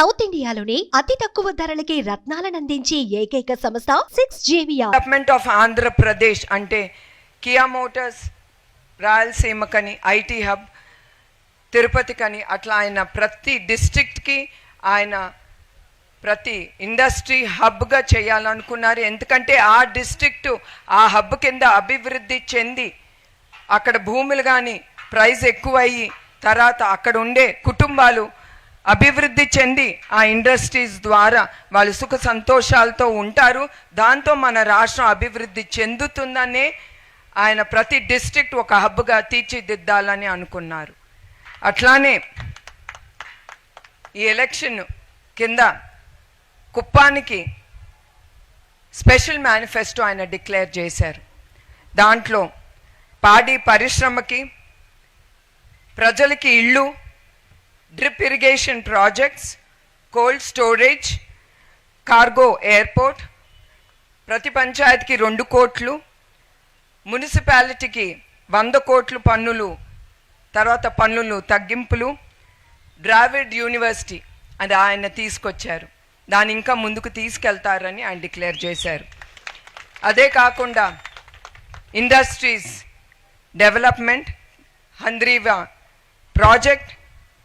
South ఇండియాలోని అతి తక్కువ ధరలకి రత్నాలను అందించే ఏకైక సంస్థ 6JVR. డెవలప్మెంట్ ఆఫ్ ఆంధ్రప్రదేశ్ అంటే కియా మోటార్స్ రాయలసీమకని, ఐటీ హబ్ తిరుపతికని, అట్లా ఆయన ప్రతి డిస్ట్రిక్ట్కి ఆయన ప్రతి ఇండస్ట్రీ హబ్గా చేయాలనుకున్నారు. ఎందుకంటే ఆ డిస్ట్రిక్టు ఆ హబ్ కింద అభివృద్ధి చెంది అక్కడ భూములు కానీ ప్రైస్ ఎక్కువయ్యి తర్వాత అక్కడ ఉండే కుటుంబాలు అభివృద్ధి చెంది ఆ ఇండస్ట్రీస్ ద్వారా వాళ్ళు సుఖ సంతోషాలతో ఉంటారు. దాంతో మన రాష్ట్రం అభివృద్ధి చెందుతుందనే ఆయన ప్రతి డిస్ట్రిక్ట్ ఒక హబ్గా తీర్చిదిద్దాలని అనుకున్నారు. అట్లానే ఈ ఎలక్షన్ కింద కుప్పానికి స్పెషల్ మేనిఫెస్టో ఆయన డిక్లేర్ చేశారు. దాంట్లో పాడి పరిశ్రమకి, ప్రజలకి ఇళ్ళు, drip irrigation projects, cold storage, cargo airport, ప్రతి పంచాయతీకి 2 కోట్లు, మున్సిపాలిటీకి 100 కోట్లు పన్నులు, తర్వాత పన్నులు తగ్గింపులు, ద్రావిడ్ యూనివర్సిటీ అది ఆయన తీసుకొచ్చారు. దాన్ని ఇంకా ముందుకు తీసుకెళ్తారని ఆయన డిక్లేర్ చేశారు. అదే కాకుండా ఇండస్ట్రీస్ డెవలప్మెంట్, హంద్రీవా ప్రాజెక్ట్,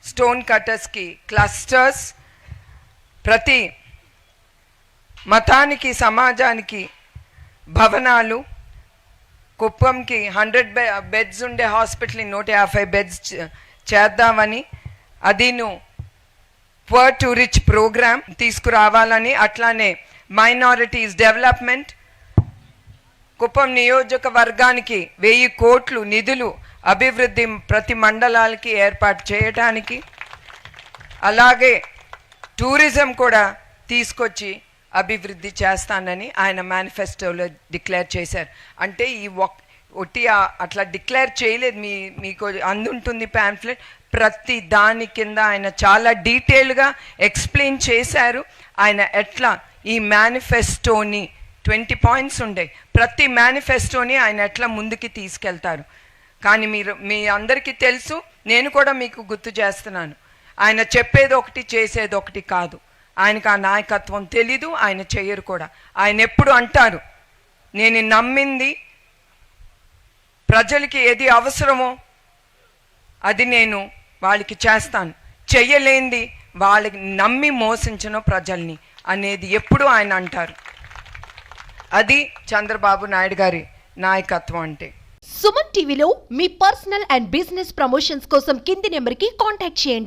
స్టోన్ కటర్స్కి క్లస్టర్స్, ప్రతి మతానికి సమాజానికి భవనాలు, కుప్పంకి 100 బెడ్స్ ఉండే హాస్పిటల్ని 150 బెడ్స్ చేద్దామని, అదిను పువర్ టు రిచ్ ప్రోగ్రామ్ తీసుకురావాలని, అట్లానే మైనారిటీస్ డెవలప్మెంట్, కుప్పం నియోజకవర్గానికి 1000 కోట్లు నిధులు అభివృద్ధి ప్రతి మండలాలకి ఏర్పాటు చేయడానికి, అలాగే టూరిజం కూడా తీసుకొచ్చి అభివృద్ధి చేస్తానని ఆయన మేనిఫెస్టోలో డిక్లేర్ చేశారు. అంటే ఈ ఒట్టి అట్లా డిక్లేర్ చేయలేదు, మీకు అందుంటుంది ప్యాంఫ్లెట్, ప్రతి దాని కింద ఆయన చాలా డీటెయిల్గా ఎక్స్ప్లెయిన్ చేశారు. ఆయన ఎట్లా ఈ మేనిఫెస్టోని 20 పాయింట్స్ ఉండే, ప్రతి మేనిఫెస్టోని ఆయన ఎట్లా ముందుకి తీసుకెళ్తారు. కానీ మీ అందరికీ తెలుసు, నేను కూడా మీకు గుర్తు చేస్తున్నాను, ఆయన చెప్పేది ఒకటి చేసేది ఒకటి కాదు. ఆయనకు ఆ నాయకత్వం తెలీదు, ఆయన చెయ్యరు కూడా. ఆయన ఎప్పుడు అంటారు, నేను నమ్మింది ప్రజలకి ఏది అవసరమో అది నేను వాళ్ళకి చేస్తాను, చెయ్యలేంది వాళ్ళకి నమ్మి మోసించను ప్రజల్ని అనేది ఎప్పుడు ఆయన అంటారు. అది చంద్రబాబు నాయుడు గారి నాయకత్వం అంటే. సుమన్ టీవీలో మీ పర్సనల్ అండ్ బిజినెస్ ప్రమోషన్స్ కోసం కింది నెంబర్కి కాంటాక్ట్ చేయండి.